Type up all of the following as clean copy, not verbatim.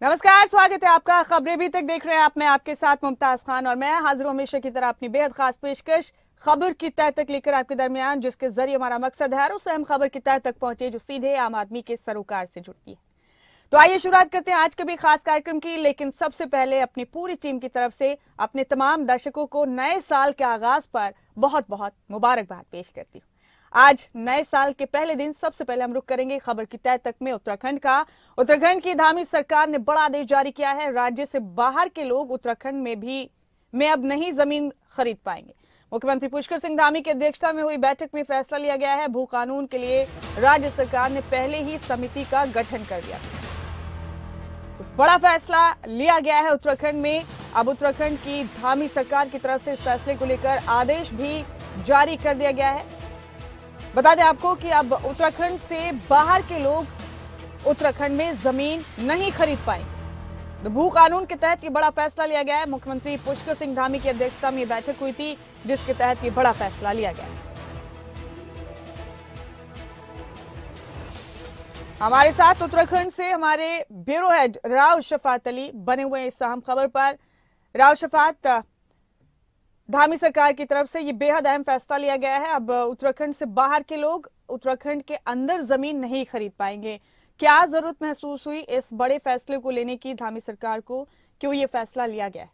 नमस्कार, स्वागत है आपका। खबरें भी तक देख रहे हैं आप। मैं आपके साथ मुमताज खान और मैं हाजिर हमेशा की तरह अपनी बेहद खास पेशकश खबर की तह तक लेकर आपके दरमियान, जिसके जरिए हमारा मकसद है उस अहम खबर की तह तक पहुंचे जो सीधे आम आदमी के सरोकार से जुड़ती है। तो आइए शुरुआत करते हैं आज के भी खास कार्यक्रम की, लेकिन सबसे पहले अपनी पूरी टीम की तरफ से अपने तमाम दर्शकों को नए साल के आगाज पर बहुत बहुत मुबारकबाद पेश करती हूँ। आज नए साल के पहले दिन सबसे पहले हम रुक करेंगे खबर की तह तक में उत्तराखंड का। उत्तराखंड की धामी सरकार ने बड़ा आदेश जारी किया है। राज्य से बाहर के लोग उत्तराखंड में अब नहीं जमीन खरीद पाएंगे। मुख्यमंत्री पुष्कर सिंह धामी की अध्यक्षता में हुई बैठक में फैसला लिया गया है। भू कानून के लिए राज्य सरकार ने पहले ही समिति का गठन कर दिया, तो बड़ा फैसला लिया गया है उत्तराखंड में। अब उत्तराखंड की धामी सरकार की तरफ से इस फैसले को लेकर आदेश भी जारी कर दिया गया है। बता दें आपको कि अब उत्तराखंड से बाहर के लोग उत्तराखंड में जमीन नहीं खरीद पाएंगे। तो भू कानून के तहत ये बड़ा फैसला लिया गया है। मुख्यमंत्री पुष्कर सिंह धामी की अध्यक्षता में बैठक हुई थी, जिसके तहत ये बड़ा फैसला लिया गया है। हमारे साथ उत्तराखंड से हमारे ब्यूरो हेड राव शफात अली बने हुए इस अहम खबर पर। राव शफात, धामी सरकार की तरफ से ये बेहद अहम फैसला लिया गया है। अब उत्तराखंड से बाहर के लोग उत्तराखंड के अंदर जमीन नहीं खरीद पाएंगे। क्या जरूरत महसूस हुई इस बड़े फैसले को लेने की धामी सरकार को? क्यों ये फैसला लिया गया है?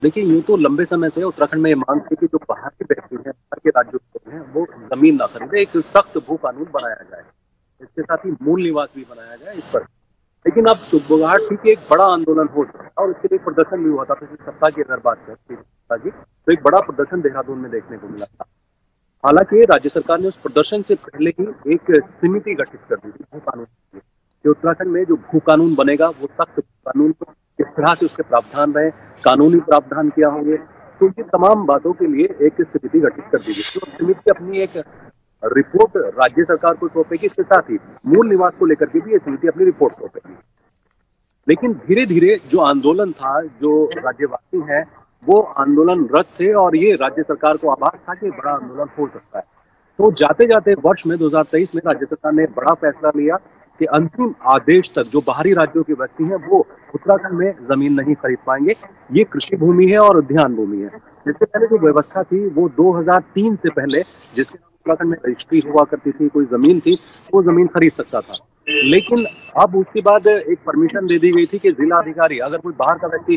देखिए, यूं तो लंबे समय से उत्तराखंड में ये मांग थी कि जो बाहर के व्यक्ति हैं, बाहर के राज्यों के हैं, वो जमीन ना खरीदे, एक सख्त भू कानून बनाया जाए, इसके साथ ही मूल निवास भी बनाया जाए इस पर। लेकिन अब सुबुगाहट थी कि एक बड़ा आंदोलन हो सकता और इसके लिए प्रदर्शन भी हुआ था। पिछले सप्ताह की अगर बात करें तो एक बड़ा प्रदर्शन देहरादून में देखने को मिला था। हालांकि राज्य सरकार ने उस प्रदर्शन से पहले ही एक समिति गठित कर दी थी भू कानून के लिए कि उत्तराखंड में जो भू कानून बनेगा वो सख्त कानून को किस तरह से उसके प्रावधान रहे, कानूनी प्रावधान क्या होंगे, तो ये तमाम बातों के लिए एक समिति गठित कर दी गई। तो समिति अपनी एक रिपोर्ट राज्य सरकार को सौंपेगी, इसके साथ ही मूल निवास को लेकर के भी ये समिति अपनी रिपोर्ट सौंपेगी। लेकिन धीरे धीरे जो आंदोलन था, जो राज्यवासी हैं वो आंदोलनरत थे और ये राज्य सरकार को आभास था कि बड़ा आंदोलन हो सकता है। तो जाते जाते वर्ष में 2023 में राज्य सरकार ने बड़ा फैसला लिया कि अंतिम आदेश तक जो बाहरी राज्यों के व्यक्ति हैं वो उत्तराखंड में जमीन नहीं खरीद पाएंगे। ये कृषि भूमि है और उद्यान भूमि है। इससे पहले जो व्यवस्था थी वो 2003 से पहले जिसके उत्तराखंड में रजिस्ट्री हुआ करती थी, कोई जमीन थी, वो जमीन खरीद सकता था। लेकिन अब उसके बाद एक परमिशन दे दी गई थी कि जिला अधिकारी अगर कोई बाहर का व्यक्ति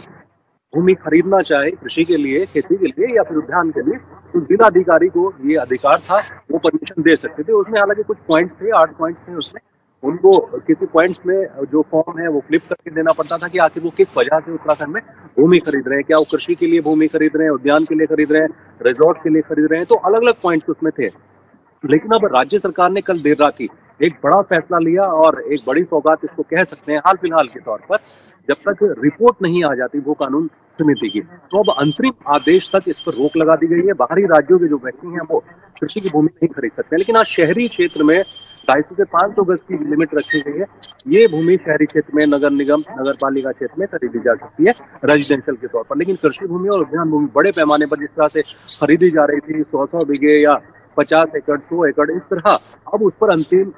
भूमि खरीदना चाहे कृषि के लिए, खेती के लिए या फिर उद्यान के लिए, तो जिला अधिकारी को ये अधिकार था, वो परमिशन दे सकते थे। उसमें हालांकि कुछ पॉइंट्स थे, 8 पॉइंट्स थे उसमें। उनको किसी पॉइंट्स में जो फॉर्म है वो फ्लिप करके देना पड़ता था कि आखिर वो किस वजह से उत्तराखंड में भूमि खरीद रहे हैं। क्या वो कृषि के लिए भूमि खरीद रहे हैं, उद्यान के लिए खरीद रहे हैं, रिजॉर्ट के लिए खरीद रहे हैं, तो अलग अलग पॉइंट्स उसमें थे। लेकिन अब राज्य सरकार ने कल देर रात ही एक बड़ा फैसला लिया और एक बड़ी सौगात इसको कह सकते हैं हाल फिलहाल के तौर पर, जब तक रिपोर्ट नहीं आ जाती भू कानून समिति की, तो अब अंतरिम आदेश तक इस पर रोक लगा दी गई है। बाहरी राज्यों के जो व्यक्ति हैं वो कृषि की भूमि नहीं खरीद सकते। लेकिन आज शहरी क्षेत्र में 250 से 500 गज की लिमिट रखी गई है। ये भूमि शहरी क्षेत्र में नगर निगम, नगर पालिका क्षेत्र में खरीदी जा सकती है रेजिडेंशियल के तौर पर। लेकिन कृषि भूमि और उद्यान भूमि बड़े पैमाने पर जिस तरह से खरीदी जा रही थी, 100 बीघे या 50 एकड़, 100 एकड़, इस तरह अब उस पर अंतिम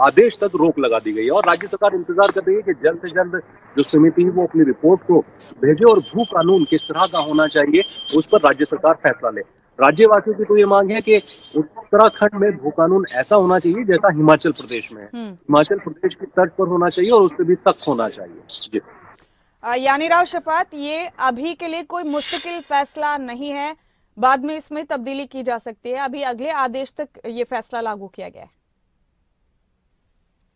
आदेश तक रोक लगा दी गई है। और राज्य सरकार इंतजार कर रही है कि जल्द से जल्द जो समिति है वो अपनी रिपोर्ट को भेजे और भू कानून किस तरह का होना चाहिए उस पर राज्य सरकार फैसला ले। राज्यवासियों की तो ये मांग है कि उत्तराखंड में भू कानून ऐसा होना चाहिए जैसा हिमाचल प्रदेश में है। हिमाचल प्रदेश की तर्ज पर होना चाहिए और उस पर भी सख्त होना चाहिए। जी, यानी राव शफात, ये अभी के लिए कोई मुस्तकिल फैसला नहीं है, बाद में इसमें तब्दीली की जा सकती है। अभी अगले आदेश तक ये फैसला लागू किया गया है।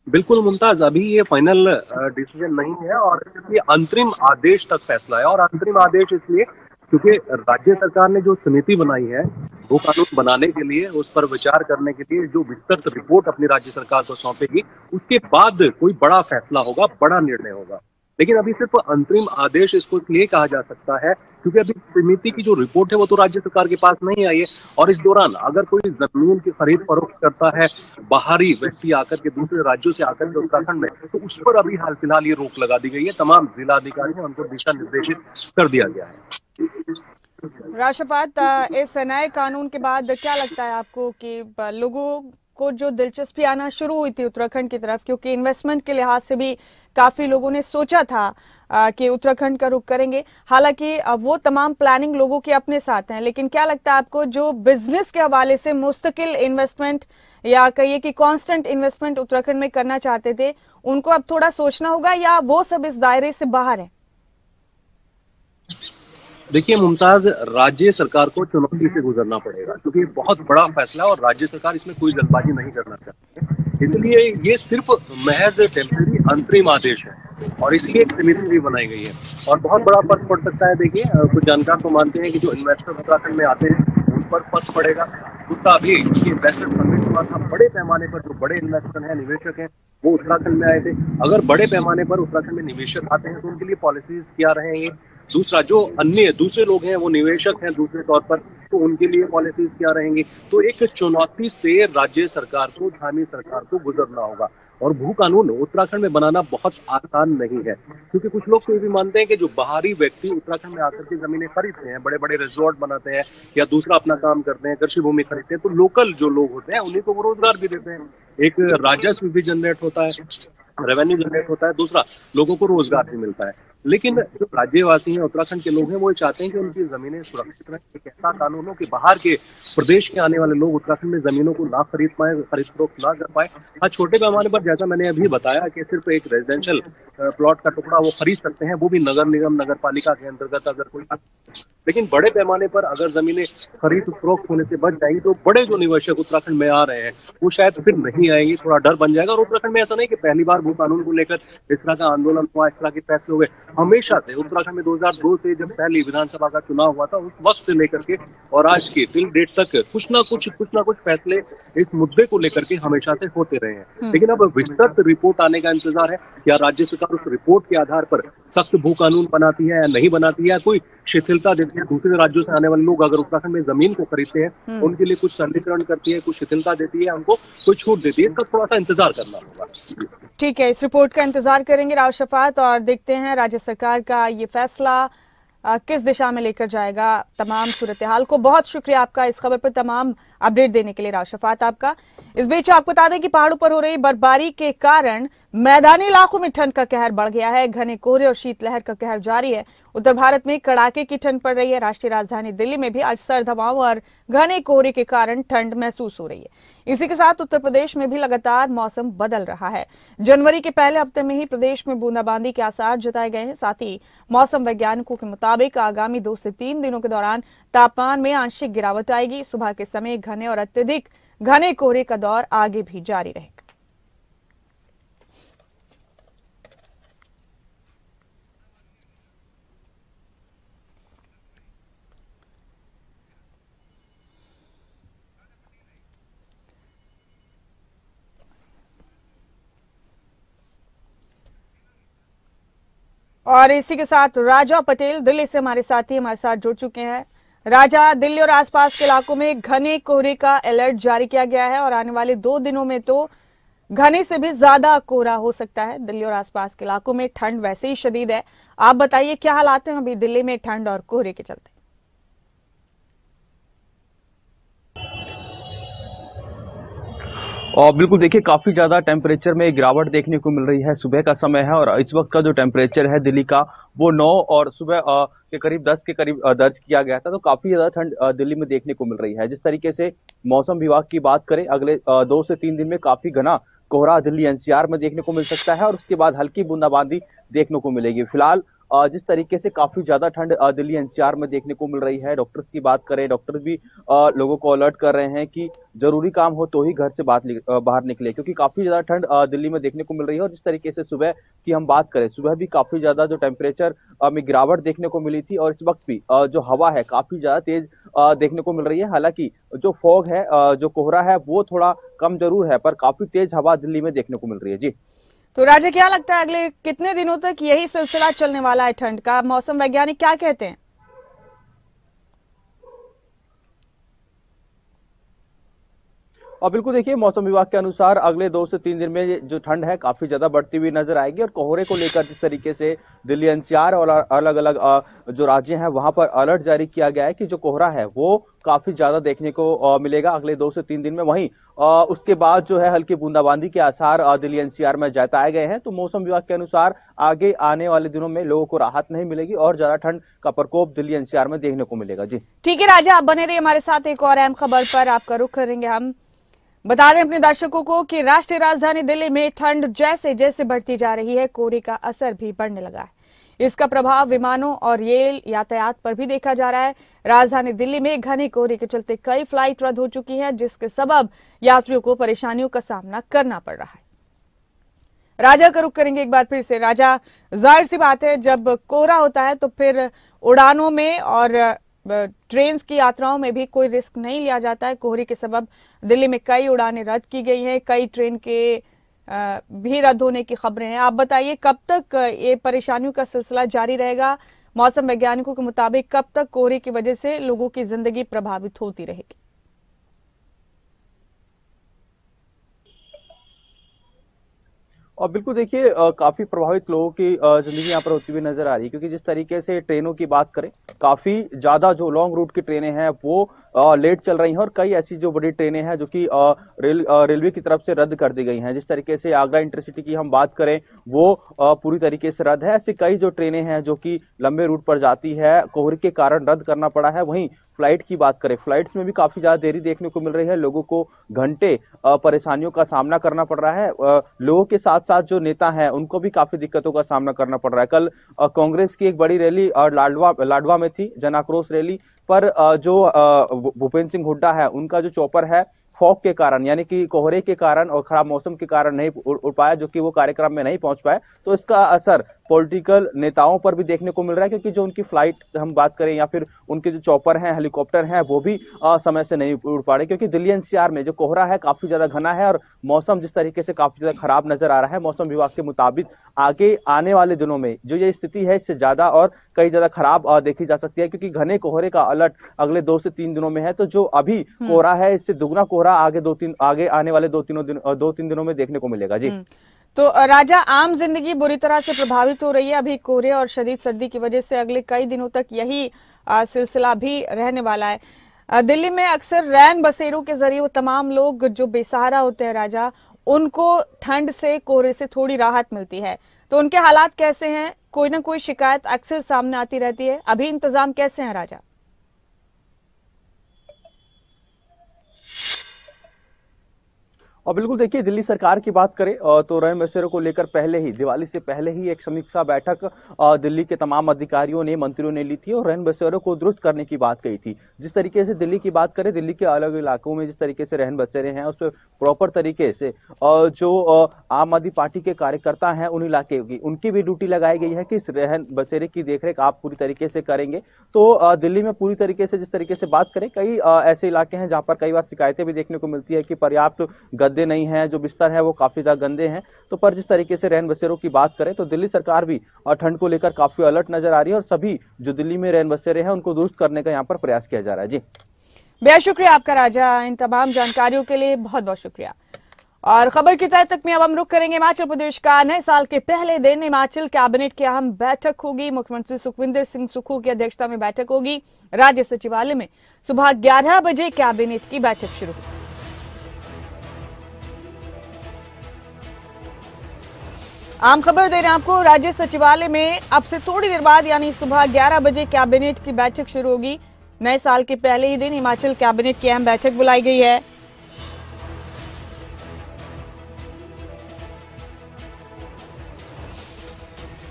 बिल्कुल मुमताज, अभी ये फाइनल डिसीजन नहीं है और ये अंतरिम आदेश तक फैसला है। और अंतरिम आदेश इसलिए क्योंकि राज्य सरकार ने जो समिति बनाई है वो कानून बनाने के लिए, उस पर विचार करने के लिए, जो विस्तृत रिपोर्ट अपनी राज्य सरकार को सौंपेगी, उसके बाद कोई बड़ा फैसला होगा, बड़ा निर्णय होगा। लेकिन अभी सिर्फ अंतरिम आदेश इसको इसलिए कहा जा सकता है क्योंकि अभी समिति की जो रिपोर्ट है वो तो राज्य सरकार के पास नहीं आई है। और इस दौरान अगर कोई जमीन की खरीद फरोख्त करता है बाहरी व्यक्ति आकर के, दूसरे राज्यों से आकर के उत्तराखंड में, तो उस पर अभी हाल फिलहाल ये रोक लगा दी गई है। तमाम जिला अधिकारी हैं, उनको दिशा निर्देशित कर दिया गया है। राव शफात, इस नए कानून के बाद क्या लगता है आपको कि लोगों आपको जो दिलचस्पी आना शुरू हुई थी उत्तराखंड की तरफ, क्योंकि इन्वेस्टमेंट के लिहाज से भी काफी लोगों ने सोचा था कि उत्तराखंड का रुख करेंगे, हालांकि वो तमाम प्लानिंग लोगों के अपने साथ हैं, लेकिन क्या लगता है आपको जो बिजनेस के हवाले से मुस्तकिल इन्वेस्टमेंट या कहिए कि कांस्टेंट इन्वेस्टमेंट उत्तराखंड में करना चाहते थे, उनको अब थोड़ा सोचना होगा या वो सब इस दायरे से बाहर है? देखिए मुमताज, राज्य सरकार को चुनौती से गुजरना पड़ेगा क्योंकि ये बहुत बड़ा फैसला है और राज्य सरकार इसमें कोई जल्दबाजी नहीं करना चाहती है। इसलिए ये सिर्फ महज टेम्परेरी अंतरिम आदेश है और इसलिए एक समिति भी बनाई गई है और बहुत बड़ा फर्क पड़ सकता है। देखिए कुछ जानकार तो मानते हैं कि जो इन्वेस्टर उत्तराखंड में आते हैं उन पर फर्क पड़ेगा। दूसरा, अभी इन्वेस्टर समिट हुआ था, बड़े पैमाने पर जो बड़े इन्वेस्टर हैं, निवेशक हैं, वो उत्तराखंड में आए थे। अगर बड़े पैमाने पर उत्तराखंड में निवेशक आते हैं तो उनके लिए पॉलिसीज क्या रहेंगी। दूसरा, जो अन्य दूसरे लोग हैं वो निवेशक हैं दूसरे तौर पर, तो उनके लिए पॉलिसीज क्या रहेंगी। तो एक चुनौती से राज्य सरकार को, स्थानीय सरकार को गुजरना होगा और भू कानून उत्तराखंड में बनाना बहुत आसान नहीं है क्योंकि कुछ लोग तो ये भी मानते हैं कि जो बाहरी व्यक्ति उत्तराखंड में आकर के जमीनें खरीदते हैं, बड़े बड़े रिजॉर्ट बनाते हैं या दूसरा अपना काम करते हैं, कृषि भूमि खरीदते हैं, तो लोकल जो लोग होते हैं उन्हीं को वो रोजगार भी देते हैं। एक राजस्व भी जनरेट होता है, रेवेन्यू जनरेट होता है, दूसरा लोगों को रोजगार भी मिलता है। लेकिन जो राज्यवासी हैं, उत्तराखंड के लोग हैं, वो चाहते हैं कि उनकी जमीनें सुरक्षित रहें। एक ऐसा कानून हो कि बाहर के प्रदेश के आने वाले लोग उत्तराखंड में जमीनों को ना खरीद पाए, खरीद फरोख्त ना कर पाए। हाँ, छोटे पैमाने पर जैसा मैंने अभी बताया कि सिर्फ एक रेजिडेंशियल प्लॉट का टुकड़ा वो खरीद सकते हैं, वो भी नगर निगम, नगर पालिका के अंतर्गत अगर कोई। लेकिन बड़े पैमाने पर अगर जमीनें खरीद फरोख्त होने से बच जाएंगी तो बड़े जो निवेशक उत्तराखंड में आ रहे हैं वो शायद फिर नहीं आएंगे, थोड़ा डर बन जाएगा। और उत्तराखंड में ऐसा नहीं कि पहली बार भू कानून को लेकर इस तरह का आंदोलन हुआ, इस तरह के फैसले हुए। हमेशा से उत्तराखंड में 2002 से जब पहली विधानसभा का चुनाव हुआ था उस वक्त से लेकर के और आज के टिल डेट तक कुछ ना कुछ फैसले इस मुद्दे को लेकर के हमेशा से होते रहे हैं। लेकिन अब विस्तृत रिपोर्ट आने का इंतजार है। क्या राज्य सरकार उस रिपोर्ट के आधार पर सख्त भू कानून बनाती है या नहीं बनाती है, या कोई शिथिलता देती है। दूसरे राज्यों से आने वाले लोग अगर उत्तराखंड में जमीन को खरीदते हैं उनके लिए कुछ सरलीकरण करती है, कुछ शिथिलता देती है, उनको कुछ छूट देती है। इसका थोड़ा सा इंतजार करना होगा। ठीक है, इस रिपोर्ट का इंतजार करेंगे राव शफात और देखते हैं राज्य सरकार का ये फैसला किस दिशा में लेकर जाएगा तमाम सूरत हाल को। बहुत शुक्रिया आपका इस खबर पर तमाम अपडेट देने के लिए राव शफात आपका। इस बीच आपको बता दें कि पहाड़ों पर हो रही बर्फबारी के कारण मैदानी इलाकों में ठंड का कहर बढ़ गया है। घने कोहरे और शीतलहर का कहर जारी है। उत्तर भारत में कड़ाके की ठंड पड़ रही है। राष्ट्रीय राजधानी दिल्ली में भी आज सर्द हवाओं और घने कोहरे के कारण ठंड महसूस हो रही है। इसी के साथ उत्तर प्रदेश में भी लगातार मौसम बदल रहा है। जनवरी के पहले हफ्ते में ही प्रदेश में बूंदाबांदी के आसार जताए गए हैं। साथ ही मौसम वैज्ञानिकों के मुताबिक आगामी 2 से 3 दिनों के दौरान तापमान में आंशिक गिरावट आएगी। सुबह के समय घने और अत्यधिक घने कोहरे का दौर आगे भी जारी रहेगा। और इसी के साथ राजा पटेल दिल्ली से हमारे साथ जुड़ चुके हैं। राजा, दिल्ली और आसपास के इलाकों में घने कोहरे का अलर्ट जारी किया गया है और आने वाले 2 दिनों में तो घने से भी ज्यादा कोहरा हो सकता है। दिल्ली और आसपास के इलाकों में ठंड वैसे ही शदीद है। आप बताइए क्या हालात हैं अभी दिल्ली में ठंड और कोहरे के चलते? और बिल्कुल देखिए, काफी ज्यादा टेम्परेचर में गिरावट देखने को मिल रही है। सुबह का समय है और इस वक्त का जो टेम्परेचर है दिल्ली का वो 9 और सुबह के करीब 10 के करीब दर्ज किया गया था। तो काफी ज्यादा ठंड दिल्ली में देखने को मिल रही है। जिस तरीके से मौसम विभाग की बात करें, अगले 2 से 3 दिन में काफी घना कोहरा दिल्ली एनसीआर में देखने को मिल सकता है और उसके बाद हल्की बूंदाबांदी देखने को मिलेगी। फिलहाल जिस तरीके से काफी ज्यादा ठंड दिल्ली एनसीआर में देखने को मिल रही है, डॉक्टर्स की बात करें, डॉक्टर भी लोगों को अलर्ट कर रहे हैं कि जरूरी काम हो तो ही घर से बाहर निकले, क्योंकि काफी ज्यादा ठंड दिल्ली में देखने को मिल रही है। और जिस तरीके से सुबह की हम बात करें, सुबह भी काफी ज्यादा जो टेम्परेचर में गिरावट देखने को मिली थी और इस वक्त भी जो हवा है काफी ज्यादा तेज देखने को मिल रही है। हालांकि जो फॉग है, जो कोहरा है, वो थोड़ा कम जरूर है, पर काफी तेज हवा दिल्ली में देखने को मिल रही है। जी तो राजा, क्या लगता है अगले कितने दिनों तक यही सिलसिला चलने वाला है ठंड का? मौसम वैज्ञानिक क्या कहते हैं? और बिल्कुल देखिए, मौसम विभाग के अनुसार अगले 2 से 3 दिन में जो ठंड है काफी ज्यादा बढ़ती हुई नजर आएगी। और कोहरे को लेकर जिस तरीके से दिल्ली एनसीआर और अलग अलग जो राज्य हैं वहां पर अलर्ट जारी किया गया है कि जो कोहरा है वो काफी ज्यादा देखने को मिलेगा अगले 2 से 3 दिन में। वहीं उसके बाद जो है हल्की बूंदाबांदी के आसार दिल्ली एनसीआर में जताए गए हैं। तो मौसम विभाग के अनुसार आगे आने वाले दिनों में लोगों को राहत नहीं मिलेगी और ज्यादा ठंड का प्रकोप दिल्ली एनसीआर में देखने को मिलेगा। जी ठीक है राजा, आप बने रहिए हमारे साथ। एक और अहम खबर पर आपका रुख करेंगे हम। बता दें अपने दर्शकों को कि राष्ट्रीय राजधानी दिल्ली में ठंड जैसे जैसे बढ़ती जा रही है, कोहरे का असर भी बढ़ने लगा है। इसका प्रभाव विमानों और रेल यातायात पर भी देखा जा रहा है। राजधानी दिल्ली में घने कोहरे के चलते कई फ्लाइट रद्द हो चुकी हैं, जिसके सबब यात्रियों को परेशानियों का सामना करना पड़ रहा है। राजा का रुख करेंगे एक बार फिर से। राजा, जाहिर सी बात है जब कोहरा होता है तो फिर उड़ानों में और ट्रेन की यात्राओं में भी कोई रिस्क नहीं लिया जाता है। कोहरे के सबब दिल्ली में कई उड़ानें रद्द की गई हैं, कई ट्रेन के भी रद्द होने की खबरें हैं। आप बताइए कब तक ये परेशानियों का सिलसिला जारी रहेगा? मौसम वैज्ञानिकों के मुताबिक कब तक कोहरे की वजह से लोगों की जिंदगी प्रभावित होती रहेगी? और बिल्कुल देखिए, काफी प्रभावित लोगों की जिंदगी यहाँ पर होती हुई नजर आ रही है, क्योंकि जिस तरीके से ट्रेनों की बात करें, काफी ज्यादा जो लॉन्ग रूट की ट्रेनें हैं वो लेट चल रही हैं और कई ऐसी जो बड़ी ट्रेनें हैं जो कि रेलवे की तरफ से रद्द कर दी गई हैं। जिस तरीके से आगरा इंटरसिटी की हम बात करें वो पूरी तरीके से रद्द है। ऐसी कई जो ट्रेनें हैं जो कि लंबे रूट पर जाती है, कोहरे के कारण रद्द करना पड़ा है। वहीं फ्लाइट की बात करें, फ्लाइट्स में भी काफी ज्यादा देरी देखने को मिल रही है। लोगों को घंटे परेशानियों का सामना करना पड़ रहा है। लोगों के साथ साथ जो नेता हैं उनको भी काफी दिक्कतों का सामना करना पड़ रहा है। कल कांग्रेस की एक बड़ी रैली लाडवा में थी, जन आक्रोश रैली, पर जो भूपेंद्र सिंह हुड्डा है उनका जो चॉपर है फॉग के कारण, यानी कि कोहरे के कारण और खराब मौसम के कारण नहीं उड़ पाया, जो कि वो कार्यक्रम में नहीं पहुंच पाए। तो इसका असर पॉलिटिकल नेताओं पर भी देखने को मिल रहा है, क्योंकि जो उनकी फ्लाइट हम बात करें या फिर उनके जो चॉपर हैं, हेलीकॉप्टर हैं, वो भी समय से नहीं उड़ पा रहे, क्योंकि दिल्ली एनसीआर में जो कोहरा है काफी ज्यादा घना है और मौसम जिस तरीके से काफी ज्यादा खराब नजर आ रहा है। मौसम विभाग के मुताबिक आगे आने वाले दिनों में जो ये स्थिति है इससे ज्यादा और कई ज्यादा खराब देखी जा सकती है, क्योंकि घने कोहरे का अलर्ट अगले 2 से 3 दिनों में है। तो जो अभी कोहरा है इससे दुगना कोहरा आगे आने वाले 2-3 दिनों में देखने को मिलेगा। जी तो राजा, आम जिंदगी बुरी तरह से प्रभावित हो रही है अभी कोहरे और शदीद सर्दी की वजह से। अगले कई दिनों तक यही सिलसिला भी रहने वाला है। दिल्ली में अक्सर रैन बसेरों के जरिए वो तमाम लोग जो बेसहारा होते हैं राजा, उनको ठंड से, कोहरे से थोड़ी राहत मिलती है। तो उनके हालात कैसे हैं? कोई ना कोई शिकायत अक्सर सामने आती रहती है। अभी इंतजाम कैसे हैं राजा? और बिल्कुल देखिए, दिल्ली सरकार की बात करें तो रैन बसेरों को लेकर पहले ही, दिवाली से पहले ही एक समीक्षा बैठक दिल्ली के तमाम अधिकारियों ने, मंत्रियों ने ली थी और रैन बसेरों को दुरुस्त करने की बात कही थी। जिस तरीके से दिल्ली की बात करें, दिल्ली के अलग इलाकों में जिस तरीके से रैन बसेरे हैं उस पर प्रॉपर तरीके से जो आम आदमी पार्टी के कार्यकर्ता हैं उन इलाके की, उनकी भी ड्यूटी लगाई गई है कि इस रैन बसेरे की देखरेख आप पूरी तरीके से करेंगे। तो दिल्ली में पूरी तरीके से जिस तरीके से बात करें, कई ऐसे इलाके हैं जहां पर कई बार शिकायतें भी देखने को मिलती है कि पर्याप्त गद्दे नहीं हैं, जो बिस्तर है वो काफी ज्यादा गंदे हैं। तो पर जिस तरीके से रैन बसेरों की बात करें तो दिल्ली सरकार भी ठंड को लेकर काफी अलर्ट नजर आ रही है और सभी जो दिल्ली में रैन बसेरे हैं उनको दुरुस्त करने का यहाँ पर प्रयास किया जा रहा है। जी बेहद शुक्रिया आपका राजा, इन तमाम जानकारियों के लिए बहुत बहुत शुक्रिया। और खबर की तह तक में अब हम रुख करेंगे हिमाचल प्रदेश का। नए साल के पहले दिन हिमाचल कैबिनेट की अहम बैठक होगी। मुख्यमंत्री सुखविंदर सिंह सुक्खू की अध्यक्षता में बैठक होगी। राज्य सचिवालय में सुबह 11 बजे कैबिनेट की बैठक शुरू होगी। आम खबर दे रहे हैं आपको, राज्य सचिवालय में अब से थोड़ी देर बाद यानी सुबह 11 बजे कैबिनेट की बैठक शुरू होगी। नए साल के पहले ही दिन हिमाचल कैबिनेट की अहम बैठक बुलाई गई है।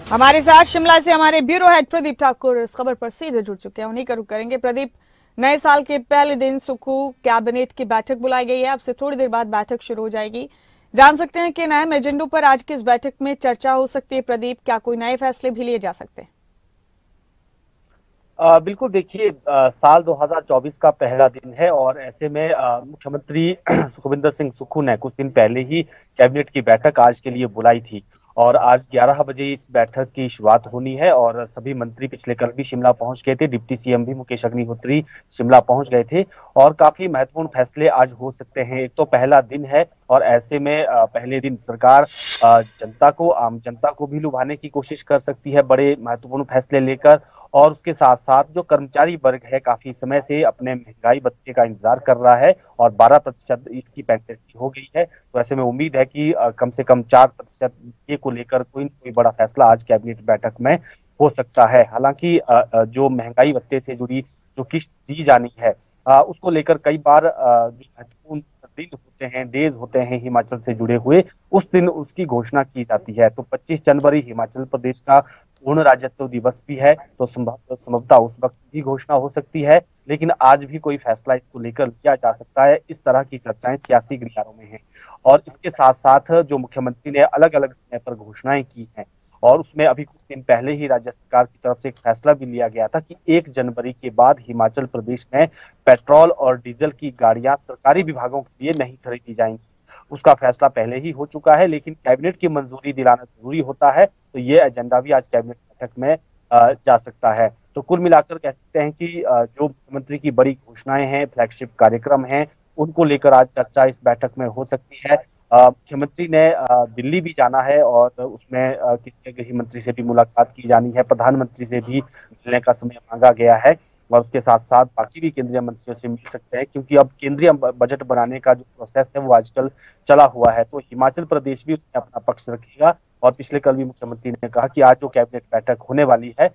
हमारे साथ शिमला से हमारे ब्यूरो हेड प्रदीप ठाकुर इस खबर पर सीधे जुड़ चुके हैं, उन्हीं का रुख करेंगे। प्रदीप, नए साल के पहले दिन सुक्खू कैबिनेट की बैठक बुलाई गई है, अब से थोड़ी देर बाद बैठक शुरू हो जाएगी। जान सकते हैं कि नए एजेंडों पर आज की इस बैठक में चर्चा हो सकती है। प्रदीप, क्या कोई नए फैसले भी लिए जा सकते हैं? बिल्कुल देखिए, साल 2024 का पहला दिन है और ऐसे में मुख्यमंत्री सुखविंदर सिंह सुक्खू ने कुछ दिन पहले ही कैबिनेट की बैठक आज के लिए बुलाई थी और आज 11 बजे इस बैठक की शुरुआत होनी है और सभी मंत्री पिछले कल भी शिमला पहुंच गए थे। डिप्टी सीएम भी मुकेश अग्निहोत्री शिमला पहुंच गए थे और काफी महत्वपूर्ण फैसले आज हो सकते हैं। एक तो पहला दिन है और ऐसे में पहले दिन सरकार आम जनता को भी लुभाने की कोशिश कर सकती है बड़े महत्वपूर्ण फैसले लेकर, और उसके साथ साथ जो कर्मचारी वर्ग है काफी समय से अपने महंगाई भत्ते का इंतजार कर रहा है और 12% इसकी पैंटेसी हो गई है। तो ऐसे में उम्मीद है कि कम से कम 4% ये को लेकर कोई न कोई बड़ा फैसला आज कैबिनेट बैठक में हो सकता है। हालांकि जो महंगाई भत्ते से जुड़ी जो किस्त दी जानी है उसको लेकर कई बार जो महत्वपूर्ण दिन होते हैं, डेज होते हैं हिमाचल से जुड़े हुए, उस दिन उसकी घोषणा की जाती है। तो 25 जनवरी हिमाचल प्रदेश का पूर्ण राज्यत्व दिवस भी है, तो संभवतः उस वक्त भी घोषणा हो सकती है, लेकिन आज भी कोई फैसला इसको लेकर लिया जा सकता है। इस तरह की चर्चाएं सियासी गलियारों में हैं और इसके साथ साथ जो मुख्यमंत्री ने अलग अलग समय पर घोषणाएं की हैं और उसमें अभी कुछ दिन पहले ही राज्य सरकार की तरफ से एक फैसला भी लिया गया था कि 1 जनवरी के बाद हिमाचल प्रदेश में पेट्रोल और डीजल की गाड़ियां सरकारी विभागों के लिए नहीं खरीदी जाएंगी। उसका फैसला पहले ही हो चुका है, लेकिन कैबिनेट की मंजूरी दिलाना जरूरी होता है, तो ये एजेंडा भी आज कैबिनेट बैठक में जा सकता है। तो कुल मिलाकर कह सकते हैं कि जो मुख्यमंत्री की बड़ी घोषणाएं हैं, फ्लैगशिप कार्यक्रम हैं, उनको लेकर आज चर्चा इस बैठक में हो सकती है। मुख्यमंत्री ने दिल्ली भी जाना है और उसमें केंद्रीय गृह मंत्री से भी मुलाकात की जानी है, प्रधानमंत्री से भी मिलने का समय मांगा गया है और उसके साथ साथ बाकी भी केंद्रीय मंत्रियों से मिल सकते हैं, क्योंकि अब केंद्रीय बजट बनाने का जो प्रोसेस है वो आजकल चला हुआ है। तो हिमाचल प्रदेश भी उसमें अपना पक्ष रखेगा और पिछले कल भी मुख्यमंत्री ने कहा कि आज जो कैबिनेट बैठक होने वाली है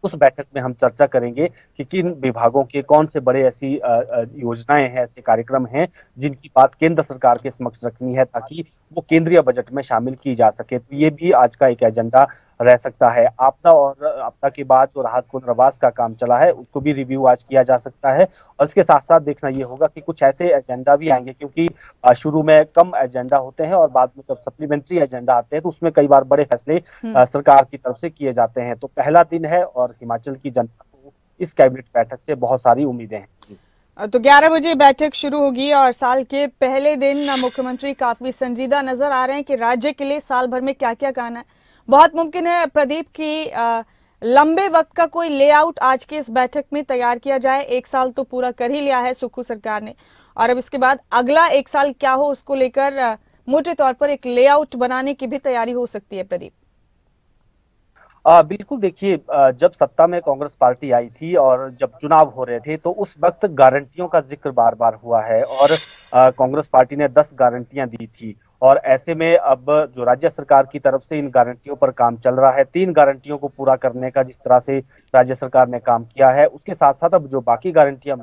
उस बैठक में हम चर्चा करेंगे कि किन विभागों के कौन से बड़े ऐसी योजनाएं हैं, ऐसे कार्यक्रम हैं जिनकी बात केंद्र सरकार के समक्ष रखनी है ताकि वो केंद्रीय बजट में शामिल की जा सके। तो ये भी आज का एक एजेंडा रह सकता है। आपदा के बाद जो राहत पुनर्वास का काम चला है उसको भी रिव्यू आज किया जा सकता है और इसके साथ साथ देखना ये होगा कि कुछ ऐसे एजेंडा भी आएंगे, क्योंकि शुरू में कम एजेंडा होते हैं और बाद में जब सप्लीमेंट्री एजेंडा आते हैं तो उसमें कई बार बड़े फैसले सरकार की तरफ से किए जाते हैं। तो पहला दिन है और हिमाचल की जनता को इस कैबिनेट बैठक से बहुत सारी उम्मीदें हैं। तो 11 बजे बैठक शुरू होगी और साल के पहले दिन मुख्यमंत्री काफी संजीदा नजर आ रहे हैं कि राज्य के लिए साल भर में क्या क्या करना है। बहुत मुमकिन है प्रदीप की लंबे वक्त का कोई लेआउट आज की इस बैठक में तैयार किया जाए। 1 साल तो पूरा कर ही लिया है सुक्खू सरकार ने और अब इसके बाद अगला 1 साल क्या हो उसको लेकर मोटे तौर पर एक लेआउट बनाने की भी तैयारी हो सकती है। प्रदीप बिल्कुल, देखिए जब सत्ता में कांग्रेस पार्टी आई थी और जब चुनाव हो रहे थे तो उस वक्त गारंटियों का जिक्र बार बार हुआ है और कांग्रेस पार्टी ने 10 गारंटियां दी थी और ऐसे में अब जो राज्य सरकार की तरफ से इन गारंटियों पर काम चल रहा है, 3 गारंटियों को पूरा करने का जिस तरह से राज्य सरकार ने काम किया है, उसके साथ साथ अब जो बाकी गारंटियां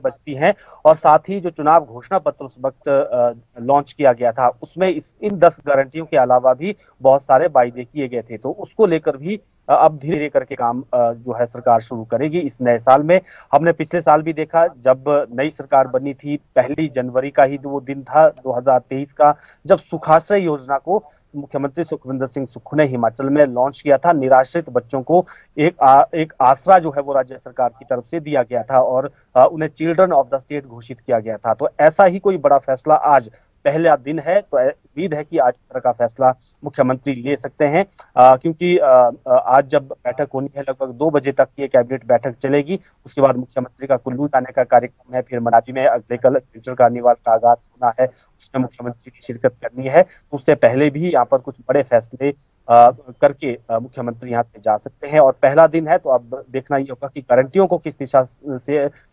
बचती हैं और साथ ही जो चुनाव घोषणा पत्र उस वक्त लॉन्च किया गया था उसमें इन 10 गारंटियों के अलावा भी बहुत सारे वायदे किए गए थे। तो उसको लेकर भी अब धीरे धीरे करके काम जो है सरकार शुरू करेगी इस नए साल में। हमने पिछले साल भी देखा जब नई सरकार बनी थी, 1 जनवरी का ही वो दिन था 2023 का, जब सुखाश्रय योजना को मुख्यमंत्री सुखविंदर सिंह सुक्खू ने हिमाचल में लॉन्च किया था। निराश्रित बच्चों को एक आसरा जो है वो राज्य सरकार की तरफ से दिया गया था और उन्हें चिल्ड्रन ऑफ द स्टेट घोषित किया गया था। तो ऐसा ही कोई बड़ा फैसला आज पहला दिन है, तो उम्मीद है कि आज इस तरह का फैसला मुख्यमंत्री ले सकते हैं, क्योंकि आज जब बैठक होनी है लगभग 2 बजे तक ये कैबिनेट बैठक चलेगी। उसके बाद मुख्यमंत्री का कुल्लू जाने का कार्यक्रम है, फिर मनाली में अगले कल विंटर कार्निवाल का आगाज होना है, उसमें मुख्यमंत्री की शिरकत करनी है। तो उससे पहले भी यहाँ पर कुछ बड़े फैसले करके मुख्यमंत्री यहाँ से जा सकते हैं और पहला दिन है, तो अब देखना ये होगा कि गारंटियों को किस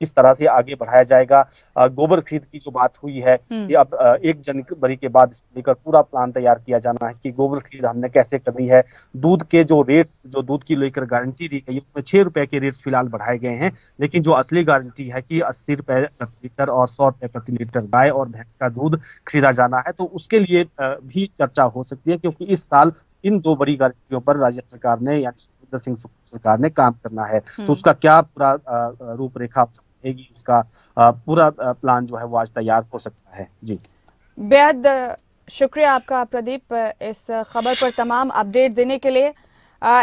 तरह से आगे बढ़ाया जाएगा। गोबर खरीद की जो बात हुई है कि अब 1 जनवरी के बाद लेकर पूरा प्लान तैयार किया जाना है कि गोबर खरीद हमने कैसे करनी है। दूध के जो रेट्स, जो दूध की लेकर गारंटी दी गई उसमें 6 रुपए के रेट्स फिलहाल बढ़ाए गए हैं, लेकिन जो असली गारंटी है कि 80 रुपए प्रति लीटर और 100 रुपए प्रति लीटर गाय और भैंस का दूध खरीदा जाना है। तो उसके लिए भी चर्चा हो सकती है, क्योंकि इस साल इन 2 बड़ी गारंटियों पर राज्य सरकार ने यानी सुखविंदर सिंह सुक्खू सरकार ने काम करना है। तो उसका क्या पूरा रूपरेखा रहेगी, उसका पूरा प्लान जो है वो आज तैयार हो सकता है। जी, बेहद शुक्रिया आपका प्रदीप इस खबर पर तमाम अपडेट देने के लिए।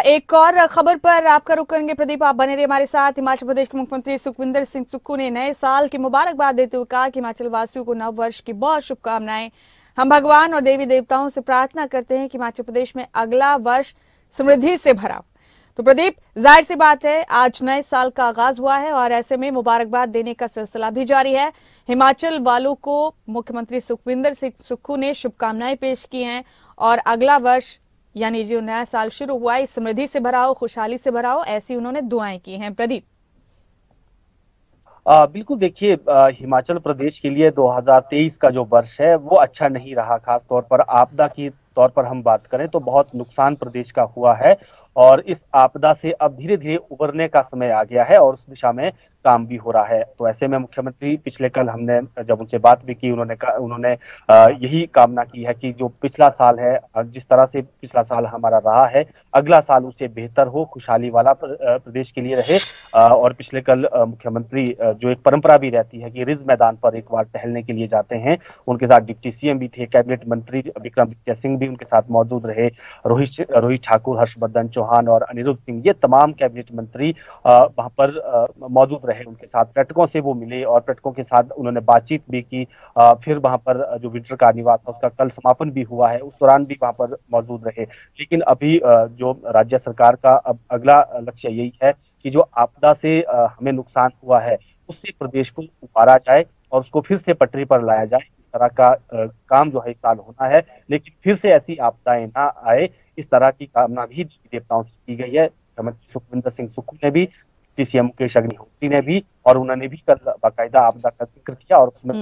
एक और खबर पर आपका रुख करेंगे प्रदीप, आप बने रहिए हमारे साथ। हिमाचल प्रदेश के मुख्यमंत्री सुखविंदर सिंह सुक्खू ने नए साल की मुबारकबाद देते हुए कहा कि हिमाचल वासियों को नव वर्ष की बहुत शुभकामनाएं। हम भगवान और देवी देवताओं से प्रार्थना करते हैं कि हिमाचल प्रदेश में अगला वर्ष समृद्धि से भरा हो। तो प्रदीप, जाहिर सी बात है आज नए साल का आगाज हुआ है और ऐसे में मुबारकबाद देने का सिलसिला भी जारी है। हिमाचल वालों को मुख्यमंत्री सुखविंदर सिंह सुक्खू ने शुभकामनाएं पेश की हैं और अगला वर्ष यानी जो नया साल शुरू हुआ है समृद्धि से भरा हो, खुशहाली से भरा हो, ऐसी उन्होंने दुआएं की हैं। प्रदीप, बिल्कुल, देखिए हिमाचल प्रदेश के लिए 2023 का जो वर्ष है वो अच्छा नहीं रहा। खास तौर पर आपदा की तौर पर हम बात करें तो बहुत नुकसान प्रदेश का हुआ है और इस आपदा से अब धीरे धीरे उबरने का समय आ गया है और उस दिशा में काम भी हो रहा है। तो ऐसे में मुख्यमंत्री पिछले कल हमने जब उनसे बात भी की, उन्होंने यही कामना की है कि जो पिछला साल है, जिस तरह से पिछला साल हमारा रहा है, अगला साल उससे बेहतर हो, खुशहाली वाला प्रदेश के लिए रहे। और पिछले कल मुख्यमंत्री जो एक परंपरा भी रहती है कि रिज मैदान पर एक बार टहलने के लिए जाते हैं, उनके साथ डिप्टी सीएम भी थे, कैबिनेट मंत्री विक्रमादित्य सिंह भी उनके साथ मौजूद रहे, रोहित ठाकुर, हर्षवर्धन चौहान और अनिरुद्ध सिंह, ये तमाम कैबिनेट मंत्री वहां पर मौजूद रहे। उनके साथ पर्यटकों से वो मिले और पर्यटकों के साथ उन्होंने बातचीत भी की। फिर वहां पर जो विंटर कार्निवाल था उसका कल समापन भी हुआ है, उस दौरान भी वहां पर मौजूद रहे। लेकिन अभी जो राज्य सरकार का अब अगला लक्ष्य यही है कि जो आपदा से हमें नुकसान हुआ है उससे प्रदेश को उबारा जाए और उसको फिर से पटरी पर लाया जाए। इस तरह का काम जो है इस साल होना है, लेकिन फिर से ऐसी आपदाएं ना आए, इस तरह की कामना भी देवी देवताओं से की गई है। मुख्यमंत्री सुखविंदर सिंह सुक्खू ने भी, सीएम मुकेश अग्निहोत्री ने भी, और उन्होंने भी कल बाकायदा आपदा का जिक्र किया और उसमें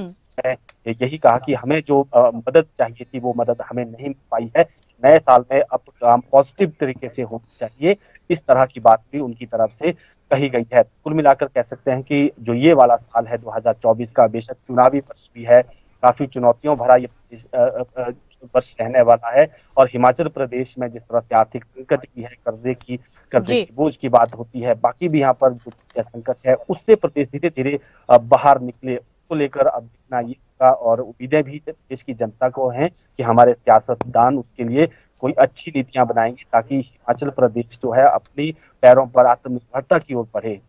यही कहा कि हमें जो मदद चाहिए थी वो मदद हमें नहीं मिल पाई है। नए साल में अब काम पॉजिटिव तरीके से होना चाहिए, इस तरह की बात भी उनकी तरफ से कही गई है। कुल मिलाकर कह सकते हैं कि जो ये वाला साल है 2024 का, बेशक चुनावी वर्ष भी है, काफी चुनौतियों भरा ये वर्ष रहने वाला है और हिमाचल प्रदेश में जिस तरह से आर्थिक संकट की है, कर्जे की बोझ की बात होती है, बाकी भी यहाँ पर जो संकट है उससे प्रदेश धीरे धीरे बाहर निकले, उसको लेकर अब देखना ये होगा। और उम्मीदें भी देश की जनता को हैं कि हमारे सियासतदान उसके लिए कोई अच्छी नीतियां बनाएंगे ताकि हिमाचल प्रदेश जो है अपनी पैरों पर आत्मनिर्भरता की ओर बढ़े।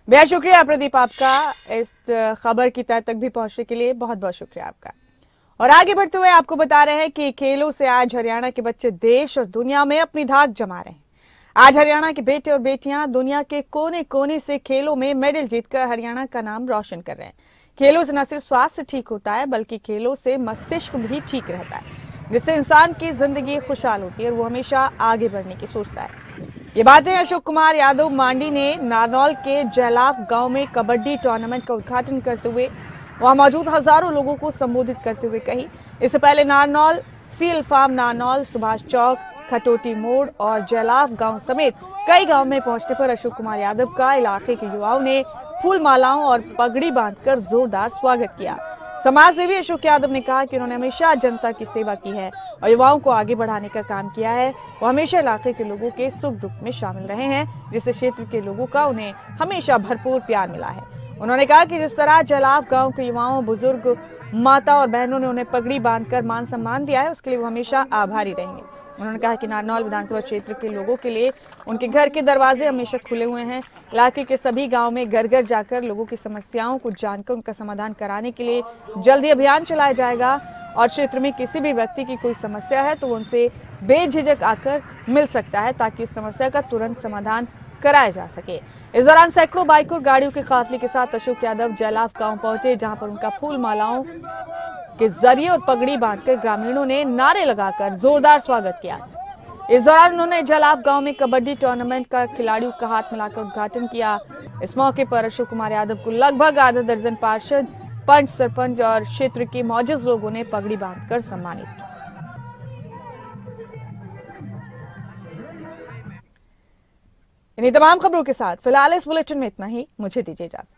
बेहद शुक्रिया प्रदीप आपका इस खबर की तह तक भी पहुंचने के लिए, बहुत बहुत शुक्रिया आपका। और आगे बढ़ते हुए आपको बता रहे हैं कि खेलों से आज हरियाणा के बच्चे देश और दुनिया में अपनी धाक जमा रहे हैं। आज हरियाणा के बेटे और बेटियां दुनिया के कोने कोने से खेलों में मेडल जीतकर हरियाणा का नाम रोशन कर रहे हैं। खेलों से न सिर्फ स्वास्थ्य ठीक होता है बल्कि खेलों से मस्तिष्क भी ठीक रहता है, जिससे इंसान की जिंदगी खुशहाल होती है और वो हमेशा आगे बढ़ने की सोचता है। ये बातें अशोक कुमार यादव मांडी ने नारनौल के जैलाफ गांव में कबड्डी टूर्नामेंट का उद्घाटन करते हुए वहां मौजूद हजारों लोगों को संबोधित करते हुए कही। इससे पहले नारनौल, सील फार्म नारनौल, सुभाष चौक, खटोटी मोड़ और जैलाफ गांव समेत कई गांव में पहुंचने पर अशोक कुमार यादव का इलाके के युवाओं ने फूल मालाओं और पगड़ी बांधकर जोरदार स्वागत किया। समाज सेवी अशोक यादव ने कहा कि उन्होंने हमेशा जनता की सेवा की है और युवाओं को आगे बढ़ाने का काम किया है। वो हमेशा इलाके के लोगों के सुख दुख में शामिल रहे हैं, जिससे क्षेत्र के लोगों का उन्हें हमेशा भरपूर प्यार मिला है। उन्होंने कहा कि जिस तरह जैलाफ गांव के युवाओं, बुजुर्ग, माता और बहनों ने उन्हें पगड़ी बांधकर मान सम्मान दिया है, उसके लिए वो हमेशा आभारी रहेंगे। उन्होंने कहा कि नारनौल विधानसभा क्षेत्र के लोगों के लिए उनके घर के दरवाजे हमेशा खुले हुए हैं। इलाके के सभी गांव में घर घर जाकर लोगों की समस्याओं को जानकर उनका समाधान कराने के लिए जल्दी अभियान चलाया जाएगा और क्षेत्र में किसी भी व्यक्ति की कोई समस्या है तो उनसे बेझिझक आकर मिल सकता है ताकि उस समस्या का तुरंत समाधान कराया जा सके। इस दौरान सैकड़ों बाइक और गाड़ियों के काफिले के साथ अशोक यादव जैलाफ गांव पहुंचे, जहां पर उनका फूल मालाओं के जरिए और पगड़ी बांधकर ग्रामीणों ने नारे लगाकर जोरदार स्वागत किया। इस दौरान उन्होंने जैलाफ गांव में कबड्डी टूर्नामेंट का खिलाड़ियों का हाथ मिलाकर उद्घाटन किया। इस मौके पर अशोक कुमार यादव को लगभग आधा दर्जन पार्षद, पंच, सरपंच और क्षेत्र के मौजूद लोगों ने पगड़ी बांधकर सम्मानित किया। इन्हीं तमाम खबरों के साथ फिलहाल इस बुलेटिन में इतना ही। मुझे दीजिए इजाजत।